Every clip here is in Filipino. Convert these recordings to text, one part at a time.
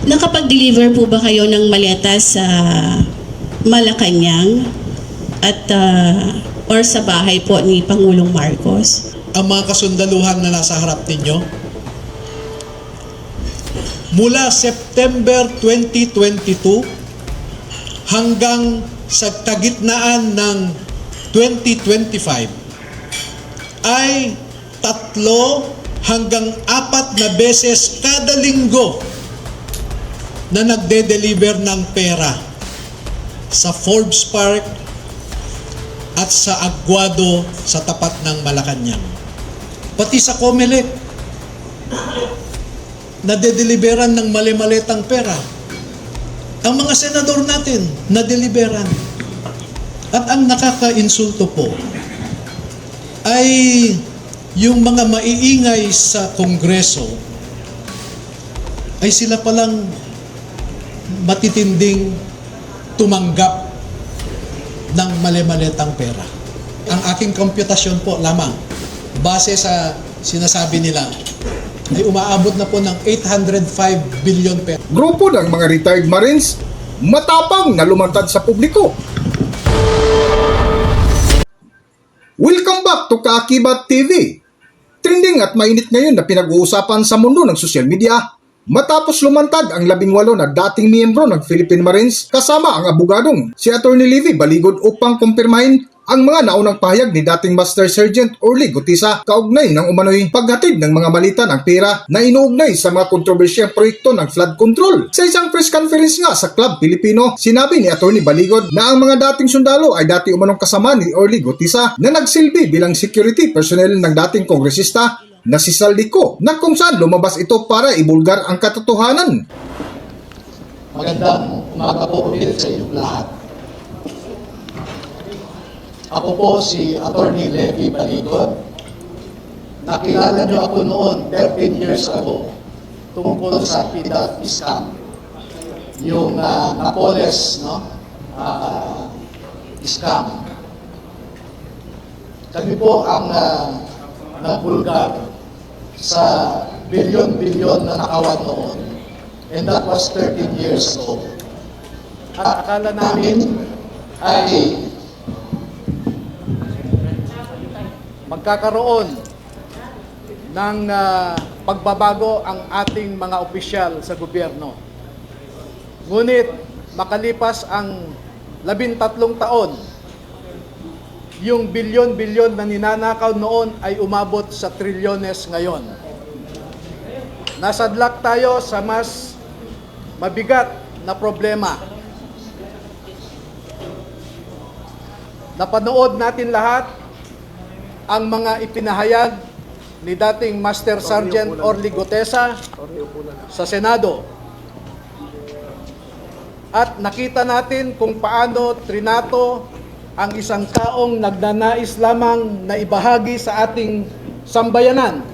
Nakapag-deliver po ba kayo ng maleta sa Malacanang at or sa bahay po ni Pangulong Marcos? Ang mga kasundaluhan na nasa harap ninyo, mula September 2022 hanggang sa tagitnaan ng 2025 ay 3 hanggang 4 na beses kada linggo na nagde-deliver ng pera sa Forbes Park at sa Aguado sa tapat ng Malacanang. Pati sa Comelec, nade-deliveran ng mali-malitang pera. Ang mga senador natin, na-deliveran. At ang nakaka-insulto po ay yung mga maiingay sa Kongreso ay sila palang matitinding tumanggap ng mali-malitang pera. Ang aking komputasyon po lamang, base sa sinasabi nila, ay umaabot na po ng 805 billion pesos. Grupo ng mga retired Marines matapang na lumantad sa publiko. Welcome back to Kaakibat TV. Trending at mainit ngayon na pinag-uusapan sa mundo ng social media matapos lumantad ang 18 na dating miyembro ng Philippine Marines kasama ang abogadong si Atty. Levy Baligod upang kumpirmahin ang mga naunang pahayag ni dating Master Sergeant Orly Gutisa kaugnay ng umano'y paghatid ng mga malita ng pera na inuugnay sa mga kontrobersyang proyekto ng flood control. Sa isang press conference nga sa Club Filipino, sinabi ni Atty. Baligod na ang mga dating sundalo ay dati umanong kasama ni Orly Gutisa na nagsilbi bilang security personnel ng dating kongresista na si Saldico, na kung saan lumabas ito para ibulgar ang katotohanan. Magandang umaga po ulit sa inyong lahat. Ako po si Atty. Levy Baligod. Nakilala niyo ako noon 13 years ago tungkol sa PDAP scam. Yung Napoles, no? Scam. Kami po ang nabulgar sa bilyon-bilyon na nakawan noon. And that was 13 years ago. At akala namin ay magkakaroon ng pagbabago ang ating mga opisyal sa gobyerno. Ngunit makalipas ang 13 taon, yung bilyon-bilyon na ninanakaw noon ay umabot sa trilyones ngayon. Nasadlak tayo sa mas mabigat na problema. Napanood natin lahat ang mga ipinahayag ni dating Master Sergeant Orly Gutesa sa Senado. At nakita natin kung paano trinato ang isang taong nagnanais lamang na ibahagi sa ating sambayanan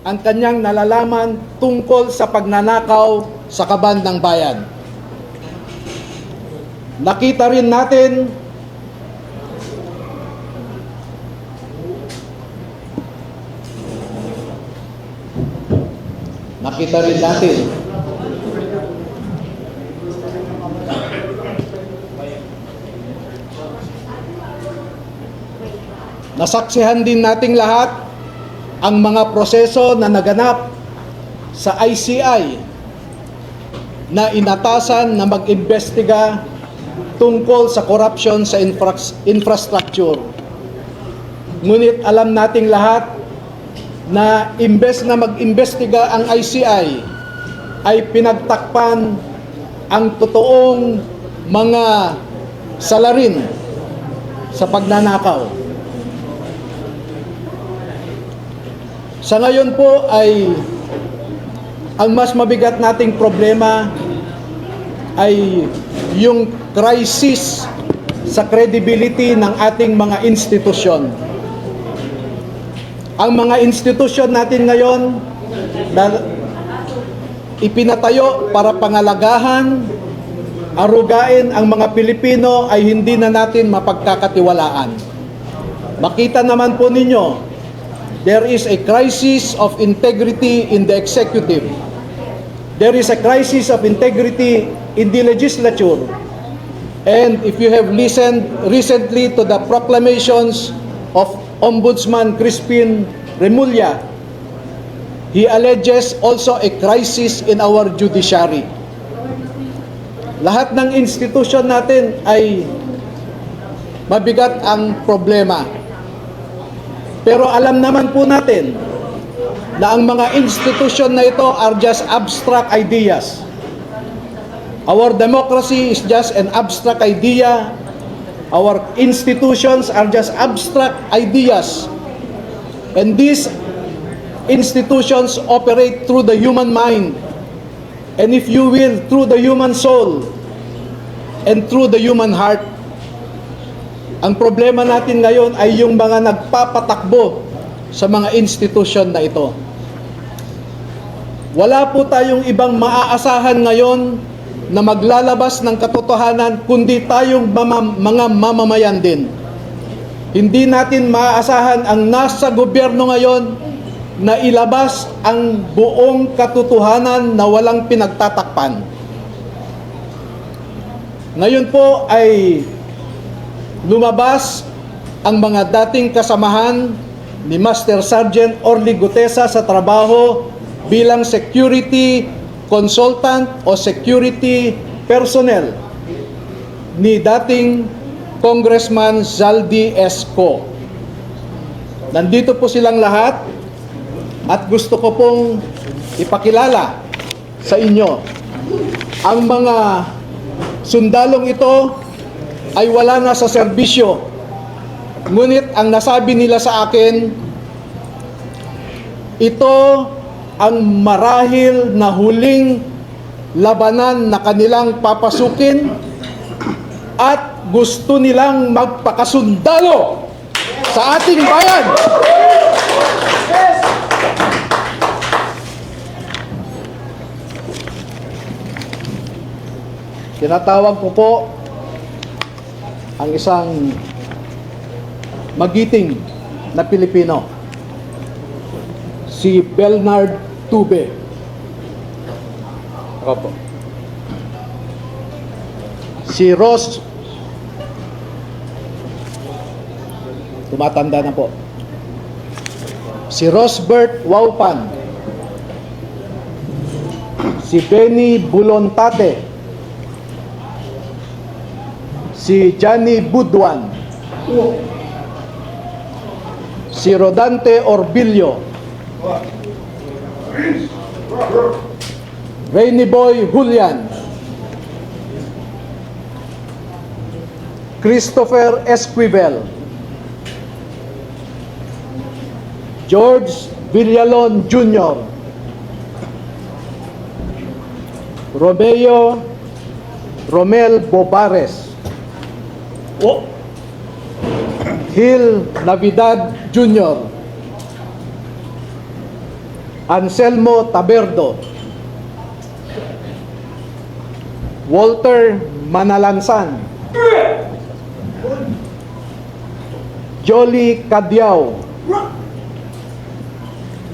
ang kanyang nalalaman tungkol sa pagnanakaw sa kaban ng bayan. Nakita rin natin nasaksihan din nating lahat ang mga proseso na naganap sa ICI na inatasan na mag-imbestiga tungkol sa corruption sa infrastructure. Ngunit alam nating lahat na imbes na mag-imbestiga ang ICI ay pinagtakpan ang totoong mga salarin sa pagnanakaw. Sa ngayon po ay ang mas mabigat nating problema ay yung crisis sa credibility ng ating mga institusyon. Ang mga institusyon natin ngayon na ipinatayo para pangalagahan, arugain ang mga Pilipino ay hindi na natin mapagkakatiwalaan. Makita naman po ninyo, there is a crisis of integrity in the executive. there is a crisis of integrity in the legislature. And if you have listened recently to the proclamations of Ombudsman Crispin Remulla, he alleges also a crisis in our judiciary. Lahat ng institusyon natin ay mabigat ang problema. Pero alam naman po natin na ang mga institusyon na ito are just abstract ideas. Our democracy is just an abstract idea. Our institutions are just abstract ideas. And these institutions operate through the human mind. And if you will, through the human soul and through the human heart. Ang problema natin ngayon ay yung mga nagpapatakbo sa mga institusyon na ito. Wala po tayong ibang maaasahan ngayon na maglalabas ng katotohanan kundi tayong mga mamamayan din. Hindi natin maaasahan ang nasa gobyerno ngayon na ilabas ang buong katotohanan na walang pinagtatakpan. Ngayon po ay lumabas ang mga dating kasamahan ni Master Sergeant Orly Gutesa sa trabaho bilang security consultant o security personnel ni dating Congressman Zaldi Esco. Nandito po silang lahat at gusto ko pong ipakilala sa inyo. Ang mga sundalong ito ay wala na sa serbisyo. Ngunit ang nasabi nila sa akin, ito ang marahil na huling labanan na kanilang papasukin at gusto nilang magpakasundalo sa ating bayan. Tinatawag ko po ang isang magiting na Pilipino, si Bernard Tube. Opo. Si Ross, tumatanda na po. Si Rosbert Waupan. Si Benny Bulontate. Si Johnny Budwan. Si Rodante Orbillo. Rainy Boy Julian. Christopher Esquivel. George Villalon Jr. Romel Bobares. Gil Navidad Jr. Anselmo Taberdo. Walter Manalansan. Jolly Cadiao.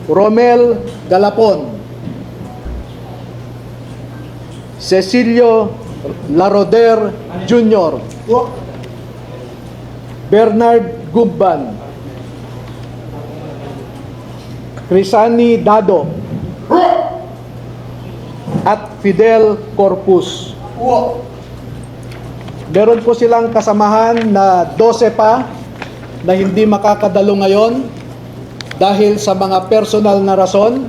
Romel Galapon. Cecilio Laroder Jr. Bernard Gubban. Crisani Dado. At Fidel Corpus. Meron po silang kasamahan na 12 pa na hindi makakadalo ngayon dahil sa mga personal na rason.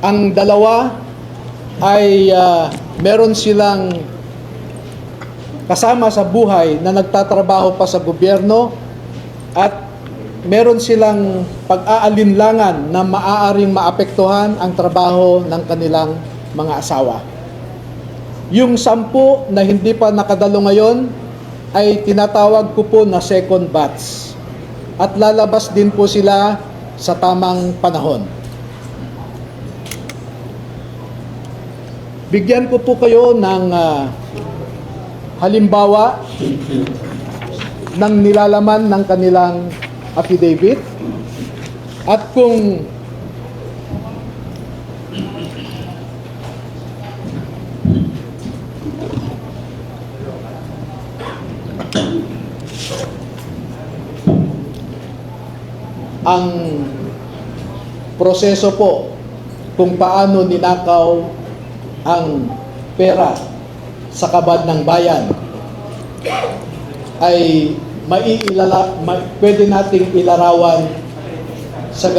Ang dalawa ay meron silang kasama sa buhay na nagtatrabaho pa sa gobyerno at meron silang pag-aalinlangan na maaaring maapektuhan ang trabaho ng kanilang mga asawa. Yung 10 na hindi pa nakadalo ngayon ay tinatawag ko po na second batch at lalabas din po sila sa tamang panahon. Bigyan ko po kayo ng halimbawa ng nilalaman ng kanilang affidavit at kung ang proseso po kung paano ninakaw ang pera sa kabad ng bayan ay pwede nating ilarawan sa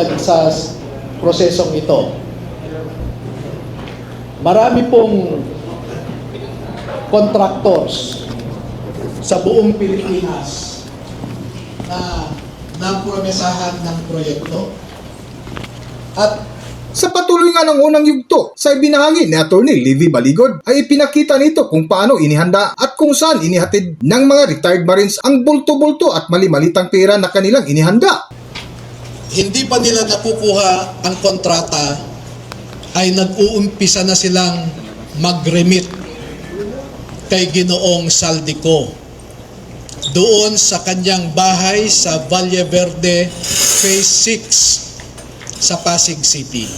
prosesong ito. Marami pong contractors sa buong Pilipinas na napromesahan ng proyekto at Sa patuloy nga ng unang yugto, sa ibinahagi ni Atty. Levi Baligod ay ipinakita nito kung paano inihanda at kung saan inihatid ng mga retired Marines ang bulto-bulto at mali-malitang pera na kanilang inihanda. hindi pa nila nakukuha ang kontrata ay nag-uumpisa na silang mag-remit kay Ginoong Saldico doon sa kanyang bahay sa Valle Verde Phase 6 sa Pasig City.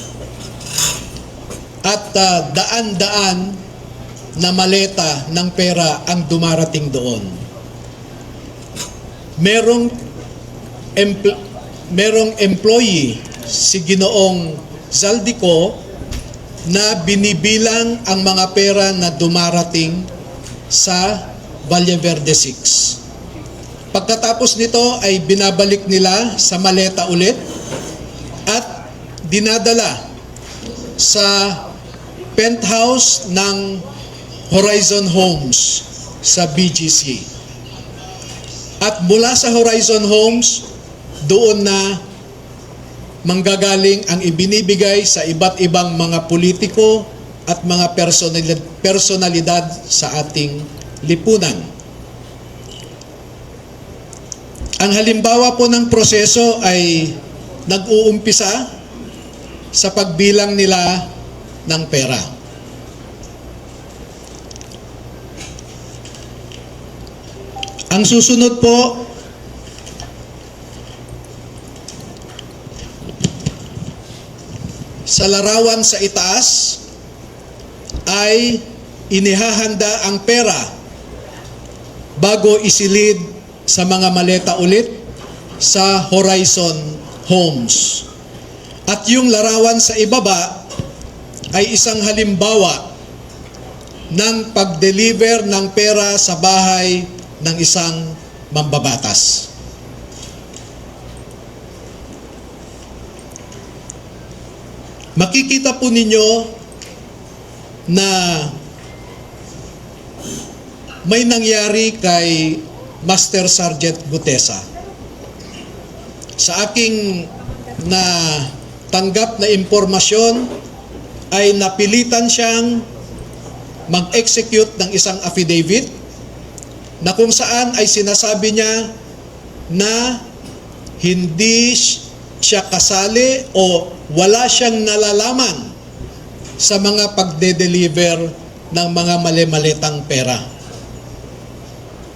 At daan-daan na maleta ng pera ang dumarating doon. Merong employee si Ginoong Zaldico na binibilang ang mga pera na dumarating sa Valle Verde 6. Pagkatapos nito ay binabalik nila sa maleta ulit at dinadala sa penthouse ng Horizon Homes sa BGC. At mula sa Horizon Homes, doon na manggagaling ang ibinibigay sa iba't ibang mga politiko at mga personalidad sa ating lipunan. Ang halimbawa po ng proseso ay nag-uumpisa sa pagbilang nila ng pera. Ang susunod po sa larawan sa itaas ay inihahanda ang pera bago isilid sa mga maleta ulit sa Horizon Homes. At yung larawan sa ibaba ay isang halimbawa ng pag-deliver ng pera sa bahay ng isang mambabatas. Makikita po ninyo na may nangyari kay Master Sergeant Gutesa. Sa aking tanggap na impormasyon ay napilitan siyang mag-execute ng isang affidavit na kung saan ay sinasabi niya na hindi siya kasali o wala siyang nalalaman sa mga pagde-deliver ng mga mali-malitang pera.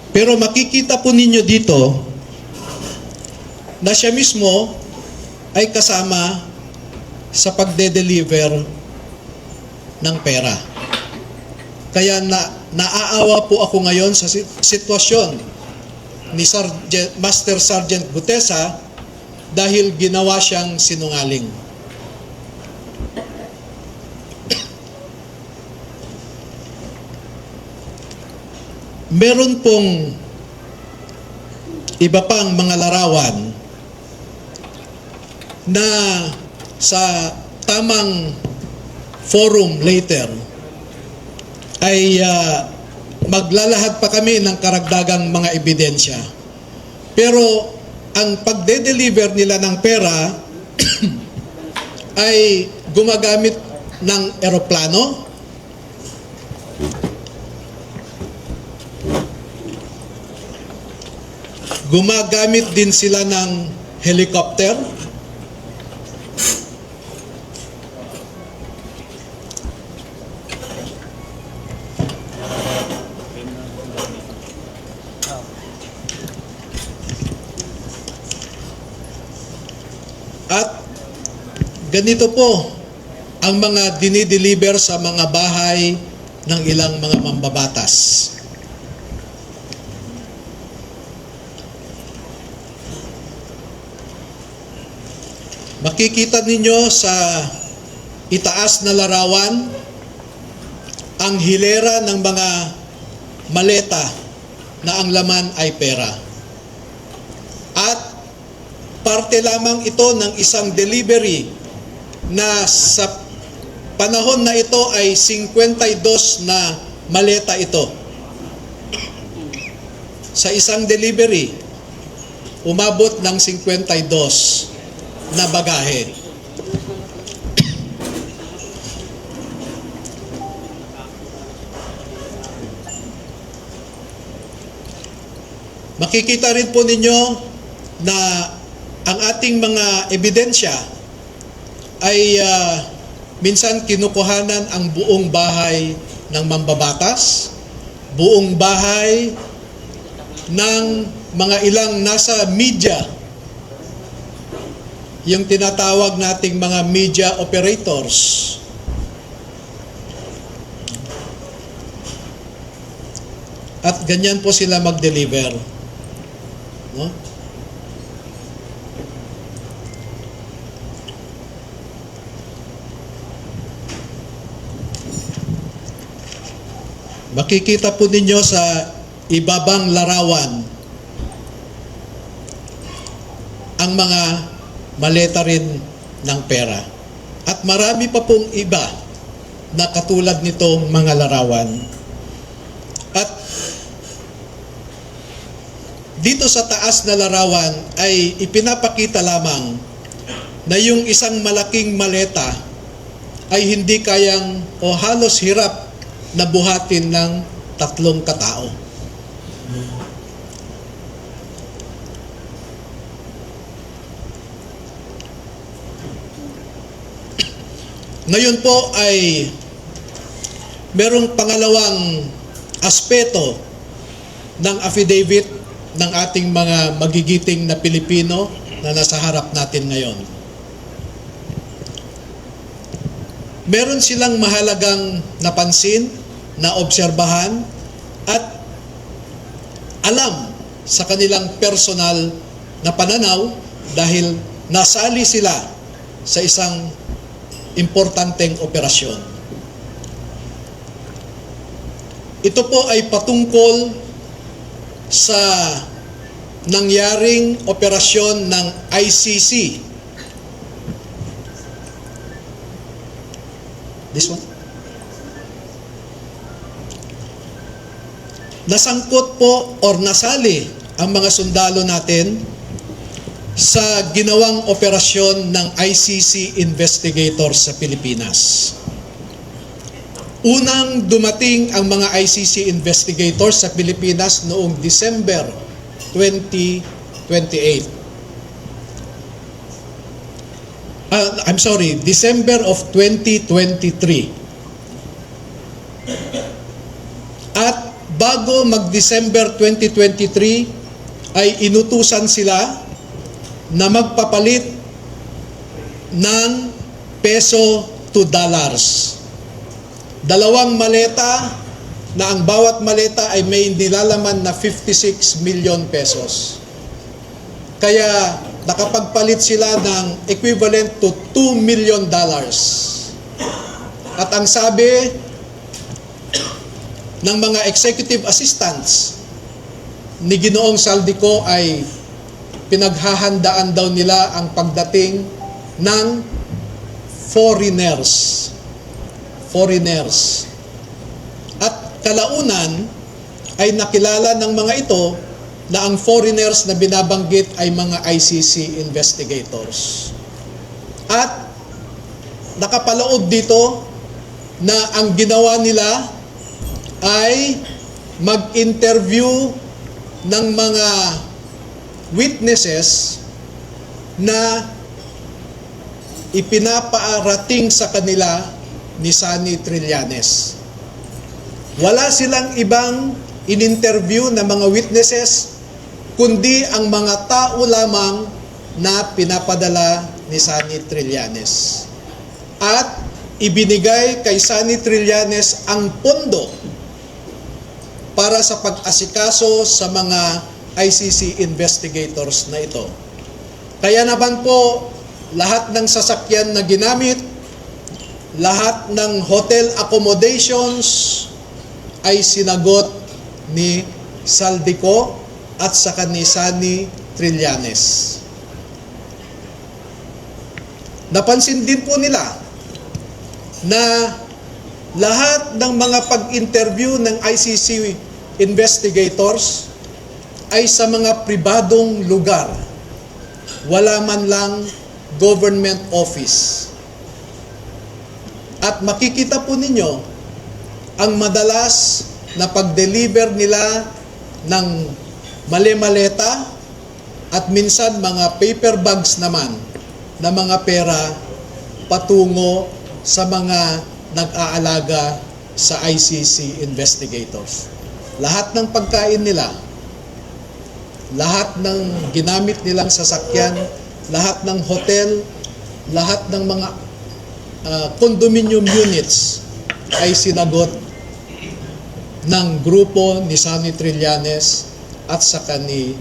Pero makikita po ninyo dito na siya mismo ay kasama sa pagde-deliver ng pera. Kaya naaawa po ako ngayon sa sitwasyon ni Master Sergeant Gutesa dahil ginawa siyang sinungaling. Meron pong iba pang mga larawan na sa tamang forum later ay maglalahad pa kami ng karagdagang mga ebidensya. Pero ang pagde-deliver nila ng pera ay gumagamit ng eroplano, gumagamit din sila ng helicopter, at ganito po ang mga dinideliver sa mga bahay ng ilang mga mambabatas. Makikita ninyo sa itaas na larawan ang hilera ng mga maleta na ang laman ay pera. At parte lamang ito ng isang delivery na sa panahon na ito ay 52 na maleta ito. Sa isang delivery, umabot ng 52 na bagahe. Makikita rin po ninyo na ang ating mga ebidensya ay minsan kinukuhanan ang buong bahay ng mambabatas, buong bahay ng mga ilang nasa media, yung tinatawag nating mga media operators. At ganyan po sila mag-deliver. No? Makikita po ninyo sa ibabang larawan ang mga maleta rin ng pera. At marami pa pong iba na katulad nitong mga larawan. At dito sa taas na larawan ay ipinapakita lamang na yung isang malaking maleta ay hindi kayang o halos hirap na buhatin ng 3 katao. Ngayon po ay merong pangalawang aspeto ng affidavit ng ating mga magigiting na Pilipino na nasa harap natin ngayon. Meron silang mahalagang napansin, na obserbahan, at alam sa kanilang personal na pananaw dahil nasali sila sa isang importanteng operasyon. Ito po ay patungkol sa nangyaring operasyon ng ICC. This one? Nasangkot po or nasali ang mga sundalo natin sa ginawang operasyon ng ICC investigators sa Pilipinas. Unang dumating ang mga ICC investigators sa Pilipinas noong December 2028. December of 2023. At bago mag-December 2023 ay inutusan sila na magpapalit ng peso to dollars. 2 maleta na ang bawat maleta ay may nilalaman na 56 million pesos. Kaya nakapagpalit sila ng equivalent to $2 million. At ang sabi ng mga executive assistants ni Ginoong Saldico ay pinaghahandaan daw nila ang pagdating ng foreigners. At kalaunan ay nakilala ng mga ito na ang foreigners na binabanggit ay mga ICC investigators. At nakapaloob dito na ang ginawa nila ay mag-interview ng mga witnesses na ipinapaarating sa kanila ni Sunny Trillanes. Wala silang ibang in-interview na mga witnesses kundi ang mga tao lamang na pinapadala ni Sunny Trillanes. At ibinigay kay Sunny Trillanes ang pondo para sa pag-asikaso sa mga ICC investigators na ito. Kaya naman po lahat ng sasakyan na ginamit, lahat ng hotel accommodations ay sinagot ni Saldico at saka ni Sunny Trillanes. Napansin din po nila na lahat ng mga pag-interview ng ICC investigators ay sa mga pribadong lugar. Wala man lang government office. At makikita po ninyo ang madalas na pag-deliver nila ng mali-maleta at minsan mga paper bags naman na mga pera patungo sa mga nag-aalaga sa ICC investigators. Lahat ng pagkain nila, lahat ng ginamit nilang sasakyan, lahat ng hotel, lahat ng mga condominium units ay sinagot ng grupo ni Sunny Trillanes at saka ni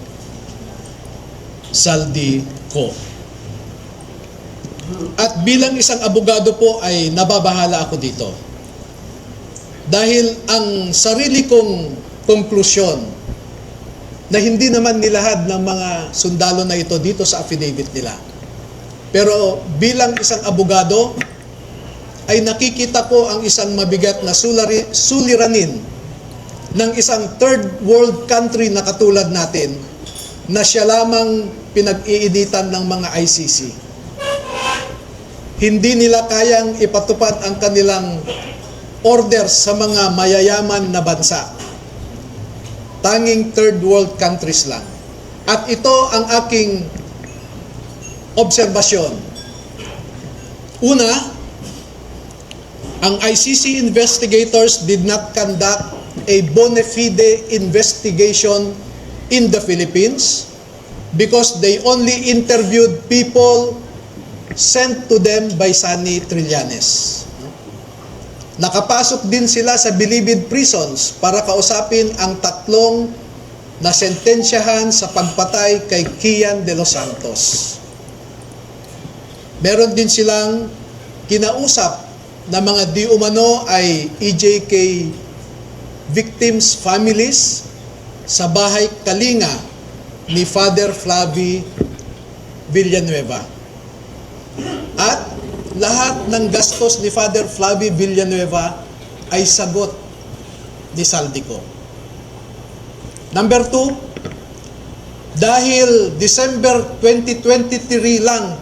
Saldico. At bilang isang abogado po ay nababahala ako dito. Dahil ang sarili kong konklusyon na hindi naman nilahad ng mga sundalo na ito dito sa affidavit nila. Pero bilang isang abogado ay nakikita ko ang isang mabigat na suliranin ng isang third world country na katulad natin na siya lamang pinag-iinitan ng mga ICC. Hindi nila kayang ipatupad ang kanilang orders sa mga mayayaman na bansa. Tanging third world countries lang. At ito ang aking obserbasyon. Una, ang ICC investigators did not conduct a bona fide investigation in the Philippines because they only interviewed people sent to them by Sunny Trillanes. Nakapasok din sila sa bilibid prisons para kausapin ang tatlong nasentensyahan sa pagpatay kay Kian de los Santos. Meron din silang kinausap na mga di umano ay EJK victims' families sa bahay kalinga ni Father Flavie Villanueva. At lahat ng gastos ni Father Flavie Villanueva ay sagot ni Saldico. Number 2, dahil December 2023 lang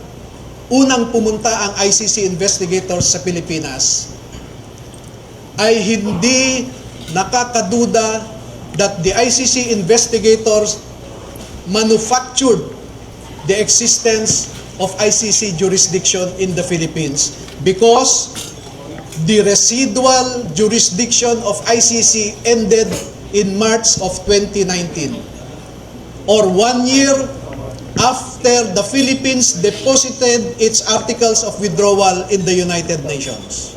unang pumunta ang ICC investigators sa Pilipinas, ay hindi nakakaduda that the ICC investigators manufactured the existence of ICC jurisdiction in the Philippines because the residual jurisdiction of ICC ended in March of 2019 or 1 year after the Philippines deposited its articles of withdrawal in the United Nations.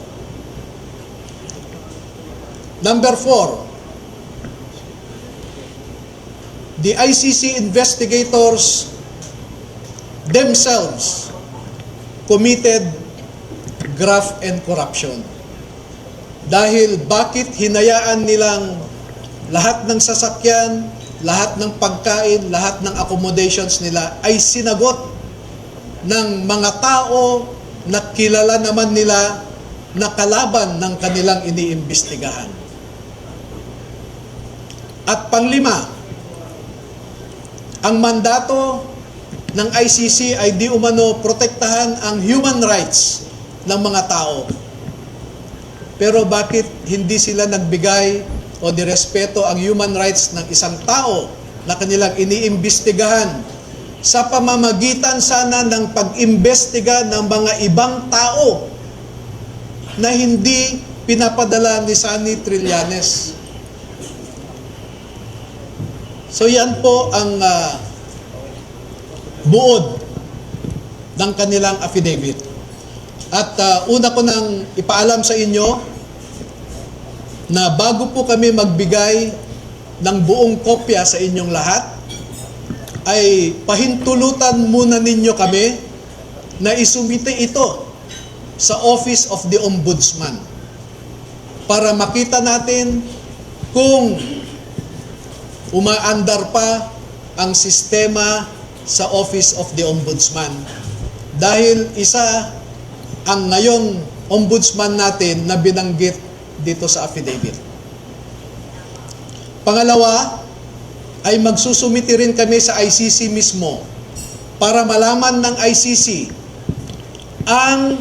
Number 4, the ICC investigators themselves committed graft and corruption. Dahil bakit hinayaan nilang lahat ng sasakyan, lahat ng pagkain, lahat ng accommodations nila ay sinagot ng mga tao na kilala naman nila na kalaban ng kanilang iniimbestigahan. At panglima, ang mandato ng ICC ay di umano protektahan ang human rights ng mga tao. Pero bakit hindi sila nagbigay o direspeto ang human rights ng isang tao na kanilang iniimbestigahan sa pamamagitan sana ng pag-imbestiga ng mga ibang tao na hindi pinapadala ni Sunny Trillanes? So yan po ang buod ng kanilang affidavit. At una ko nang ipaalam sa inyo na bago po kami magbigay ng buong kopya sa inyong lahat, ay pahintulutan muna ninyo kami na isumite ito sa Office of the Ombudsman para makita natin kung umaandar pa ang sistema sa Office of the Ombudsman. Dahil isa ang ngayong ombudsman natin na binanggit dito sa affidavit. Pangalawa, ay magsusumiti rin kami sa ICC mismo para malaman ng ICC ang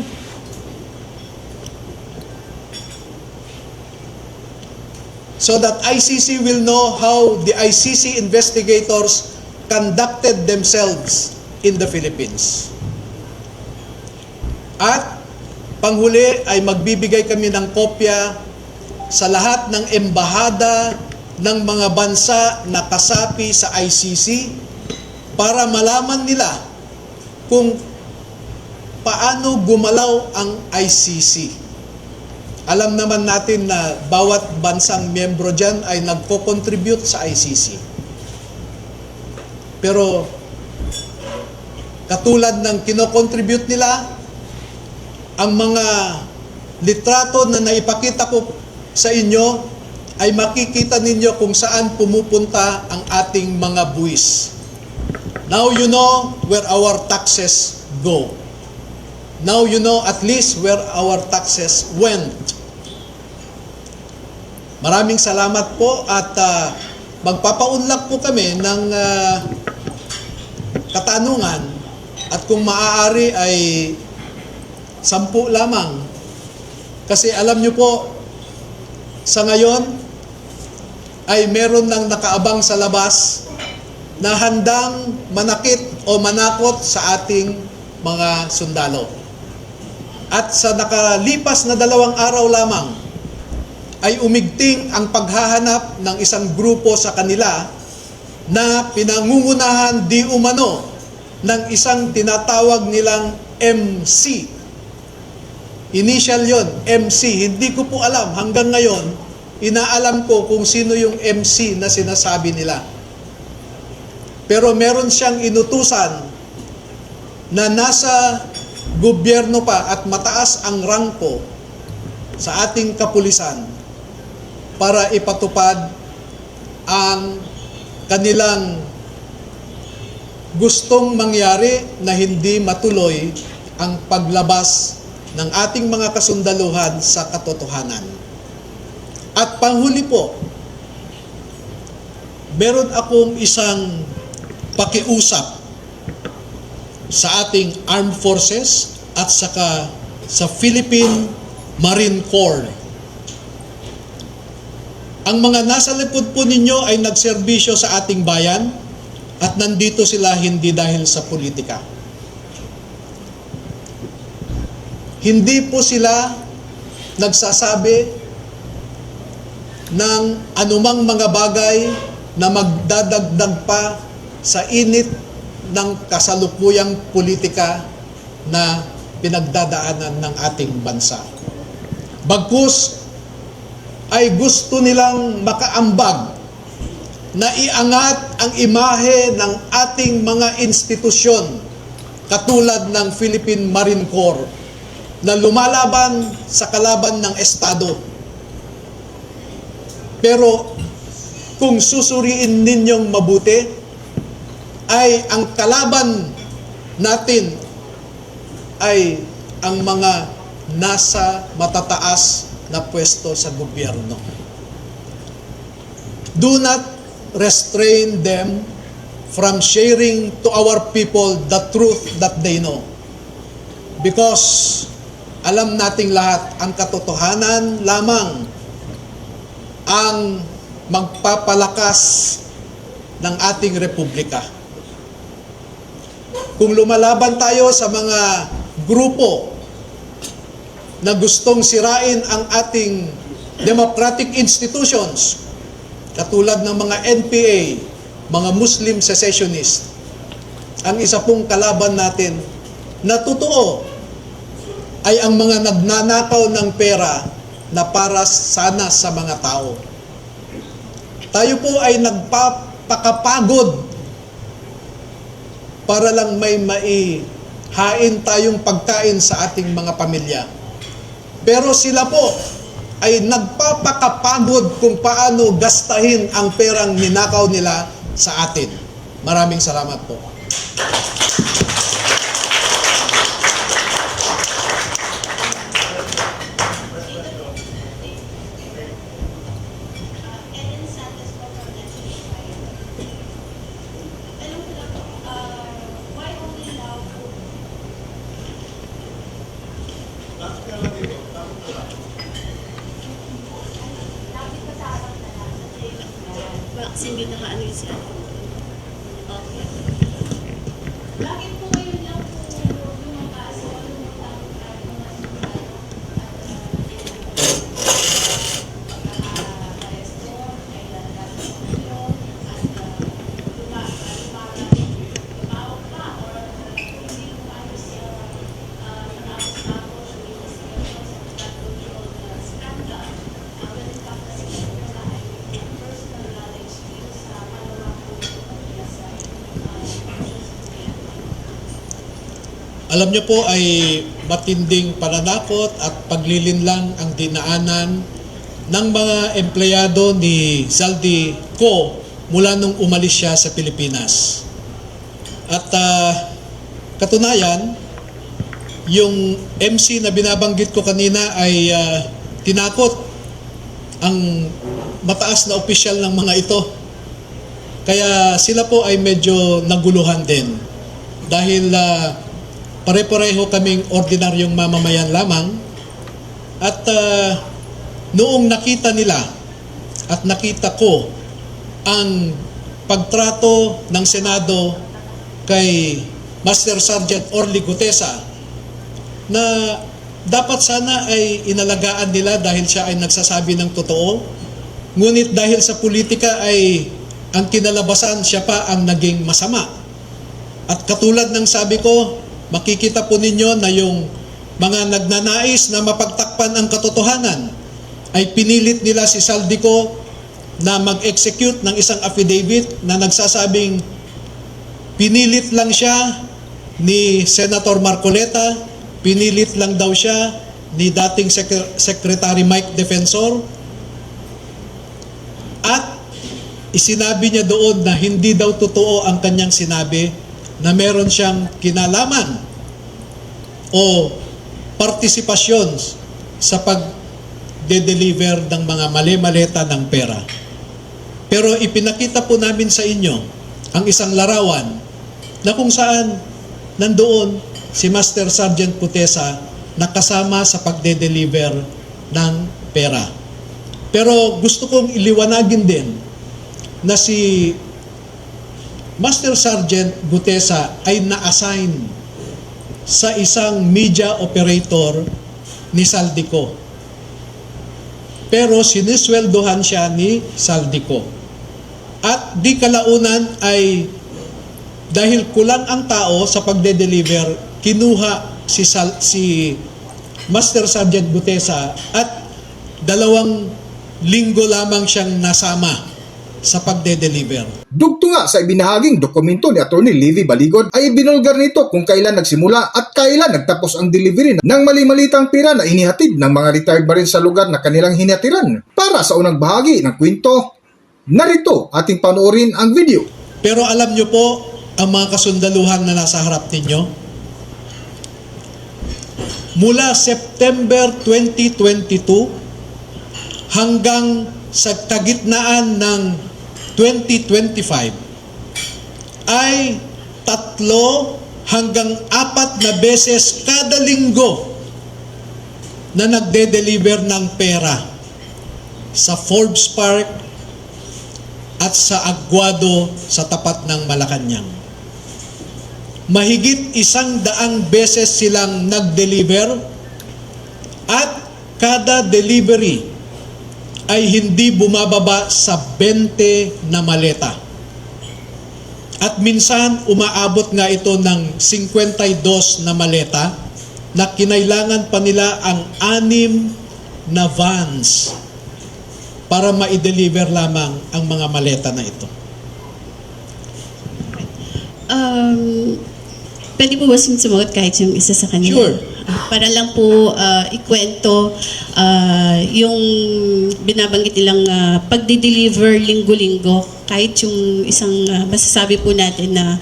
so that ICC will know how the ICC investigators conducted themselves in the Philippines. At panghuli ay magbibigay kami ng kopya sa lahat ng embahada ng mga bansa na kasapi sa ICC para malaman nila kung paano gumalaw ang ICC. Alam naman natin na bawat bansang miyembro dyan ay nagko-contribute sa ICC. Pero katulad ng kino-contribute nila, ang mga litrato na naipakita ko sa inyo ay makikita ninyo kung saan pumupunta ang ating mga buwis. Now you know where our taxes go. Now you know at least where our taxes went. Maraming salamat po at magpapaunlak po kami ng katanungan at kung maaari ay 10 lamang. Kasi alam nyo po, sa ngayon ay meron nang nakaabang sa labas na handang manakit o manakot sa ating mga sundalo. At sa nakalipas na 2 araw lamang, ay umigting ang paghahanap ng isang grupo sa kanila na pinangungunahan di umano ng isang tinatawag nilang MC. Initial yon, MC. Hindi ko po alam hanggang ngayon, inaalam ko kung sino yung MC na sinasabi nila. Pero meron siyang inutusan na nasa gobyerno pa at mataas ang rangko sa ating kapulisan para ipatupad ang kanilang gustong mangyari na hindi matuloy ang paglabas ng ating mga kasundaluhan sa katotohanan. At panghuli po, meron akong isang pakiusap sa ating armed forces at saka sa Philippine Marine Corps. Ang mga nasa likod po ninyo ay nagserbisyo sa ating bayan at nandito sila hindi dahil sa politika. Hindi po sila nagsasabi ng anumang mga bagay na magdadagdag pa sa init ng kasalukuyang politika na pinagdadaanan ng ating bansa. Bagkus ay gusto nilang makaambag na iangat ang imahe ng ating mga institusyon katulad ng Philippine Marine Corps na lumalaban sa kalaban ng Estado. Pero kung susuriin ninyong mabuti, ay ang kalaban natin ay ang mga nasa matataas na pwesto sa gobyerno. Do not restrain them from sharing to our people the truth that they know. Because alam nating lahat, ang katotohanan lamang ang magpapalakas ng ating republika. Kung lumalaban tayo sa mga grupo na gustong sirain ang ating democratic institutions, katulad ng mga NPA, mga Muslim secessionists, ang isa pong kalaban natin na totoo ay ang mga nagnanakaw ng pera na para sana sa mga tao. Tayo po ay nagpapakapagod para lang may hain tayong pagkain sa ating mga pamilya. Pero sila po ay nagpapakapagod kung paano gastahin ang perang ninakaw nila sa atin. Maraming salamat po. Wala kasi hindi nakaano yun siya. Okay. Bakit po ngayon lang po lumakas o lumutang mga pag-aresto, kailan natin yun, at lumawag pa or hindi umayos tapos investigation sa flood control scandal. Ganun pa kasi wala ay personal knowledge dito sa panawa po sa Alam niyo po ay matinding pananakot at paglilinlang ang dinaanan ng mga empleyado ni Zaldi Co mula nung umalis siya sa Pilipinas. At katunayan, yung MC na binabanggit ko kanina ay tinakot ang mataas na opisyal ng mga ito. Kaya sila po ay medyo naguluhan din dahil pare-pareho kaming ordinaryong mamamayan lamang at noong nakita nila at nakita ko ang pagtrato ng Senado kay Master Sergeant Orly Gutesa na dapat sana ay inalagaan nila dahil siya ay nagsasabi ng totoo, ngunit dahil sa politika ay ang kinalabasan siya pa ang naging masama. At katulad ng sabi ko, makikita po ninyo na yung mga nagnanais na mapagtakpan ang katotohanan ay pinilit nila si Saldico na mag-execute ng isang affidavit na nagsasabing pinilit lang siya ni Senator Marcoleta, pinilit lang daw siya ni dating Secretary Mike Defensor, at isinabi niya doon na hindi daw totoo ang kanyang sinabi na meron siyang kinalaman o partisipasyon sa pag-deliver ng mga mali-maleta ng pera. Pero ipinakita po namin sa inyo ang isang larawan na kung saan nandoon si Master Sergeant Gutesa nakasama sa pagde-deliver ng pera. Pero gusto kong iliwanagin din na si Master Sergeant Gutesa ay na-assign sa isang media operator ni Saldico. Pero sinisweldohan siya ni Saldico. At di kalaunan ay dahil kulang ang tao sa pagde-deliver, kinuha si Master Sergeant Gutesa at 2 linggo lamang siyang nasama sa pagde-deliver. Dugto nga sa ibinahaging dokumento ni Atty. Levi Baligod ay binulgar nito kung kailan nagsimula at kailan nagtapos ang delivery ng mali-malitang pera na inihatid ng mga retired baril sa lugar na kanilang hinatiran. Para sa unang bahagi ng kwento, narito ating panoorin ang video. Pero alam nyo po ang mga kasundaluhan na nasa harap ninyo? Mula September 2022 hanggang sa kagitnaan ng 2025 ay 3 hanggang 4 na beses kada linggo na nagde-deliver ng pera sa Forbes Park at sa Aguado sa tapat ng Malacanang. Mahigit 100 beses silang nag-deliver at kada delivery ay hindi bumababa sa 20 na maleta. At minsan umaabot nga ito ng 52 na maleta na kinailangan pa nila ang 6 na vans para ma-deliver lamang ang mga maleta na ito. Pwede po ba sumagot kahit yung isa sa kanila? Sure. Para lang po ikwento yung binabanggit nilang pagdi-deliver linggo-linggo, kahit yung isang masasabi po natin na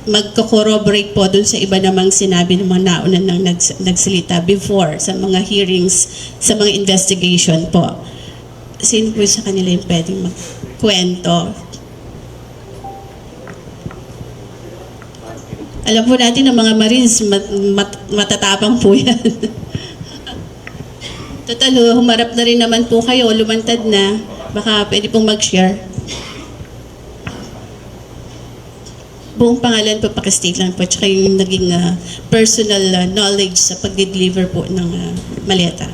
magko-corroborate po dun sa iba namang sinabi ng mga nauna nang nagsalita before sa mga hearings, sa mga investigation po. Sino po sa kanila yung pwedeng magkwento? Alam po natin ng mga Marines, matatapang po yan. Total, humarap na rin naman po kayo, lumantad na. Baka pwede pong mag-share. Buong pangalan po, pakistate lang po, tsaka yung naging personal knowledge sa pag-deliver po ng maleta.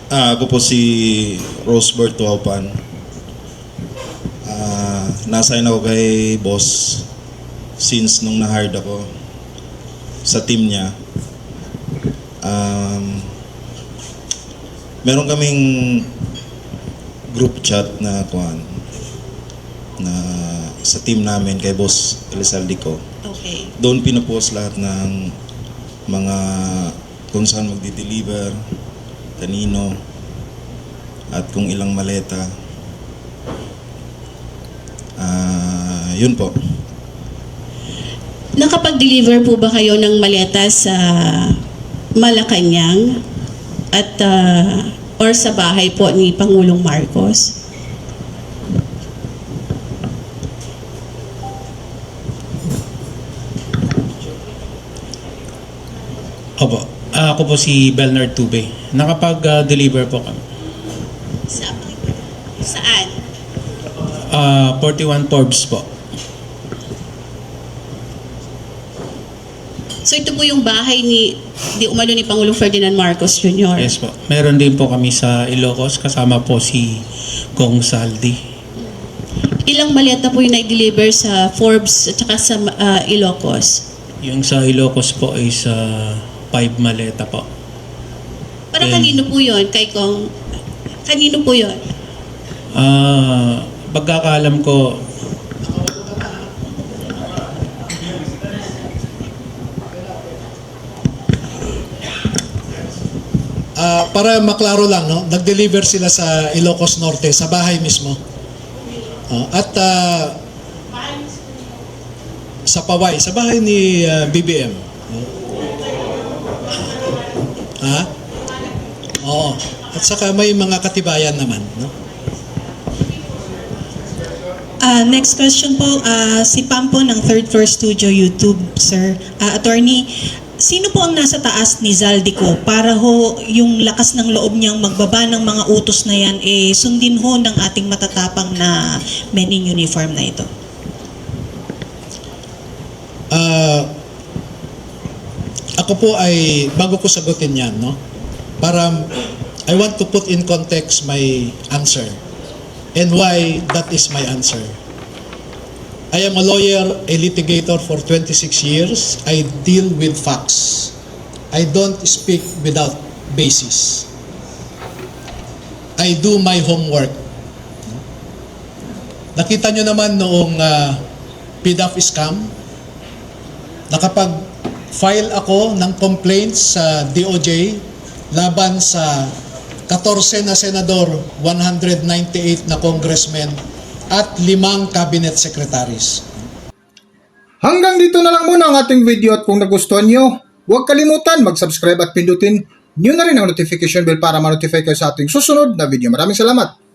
Ako po si Rosebert Tuaupan. Nasign ako kay boss since nung na-hired ako sa team niya. Meron kaming group chat na sa team namin kay boss Elizalde ko. Okay. Doon pinopost lahat ng mga kung saan magdi-deliver, kanino, at kung ilang maleta. Yun po. Nakapag-deliver po ba kayo ng maleta sa Malacanang at or sa bahay po ni Pangulong Marcos? Opo. Ako po si Belnard Tube. Nakapag-deliver po kami. Saan? 41 Forbes po. So ito po yung bahay ni umano ni Pangulong Ferdinand Marcos Jr. Yes po. Meron din po kami sa Ilocos. Kasama po si Kong Saldi. Ilang maleta po yung na-deliver sa Forbes at saka sa Ilocos? Yung sa Ilocos po ay sa 5 maleta po. Para Then, kanino po yun? Kay Kong? Kanino po yun? Pagkakaalam ko, Para maklaro lang, no? Nag-deliver sila sa Ilocos Norte, sa bahay mismo. At sa Paway, sa bahay ni BBM. Ha? Oo. At saka may mga katibayan naman, no? Next question po, si Pam po ng Third Floor Studio YouTube, sir. Attorney, sino po ang nasa taas ni Zaldico para ho yung lakas ng loob niyang magbaba ng mga utos na yan, sundin ho ng ating matatapang na men in uniform na ito? Ako po ay, bago ko sagutin yan, no? Para, I want to put in context my answer and why that is my answer. I am a lawyer, a litigator for 26 years. I deal with facts. I don't speak without basis. I do my homework. Nakita nyo naman noong PDAF scam, nakapag-file ako ng complaints sa DOJ laban sa 14 na senador, 198 na congressmen, at 5 cabinet secretaries. Hanggang dito na lang muna ang ating video at kung nagustuhan nyo, huwag kalimutan mag-subscribe at pindutin nyo na rin ang notification bell para ma-notify kayo sa ating susunod na video. Maraming salamat!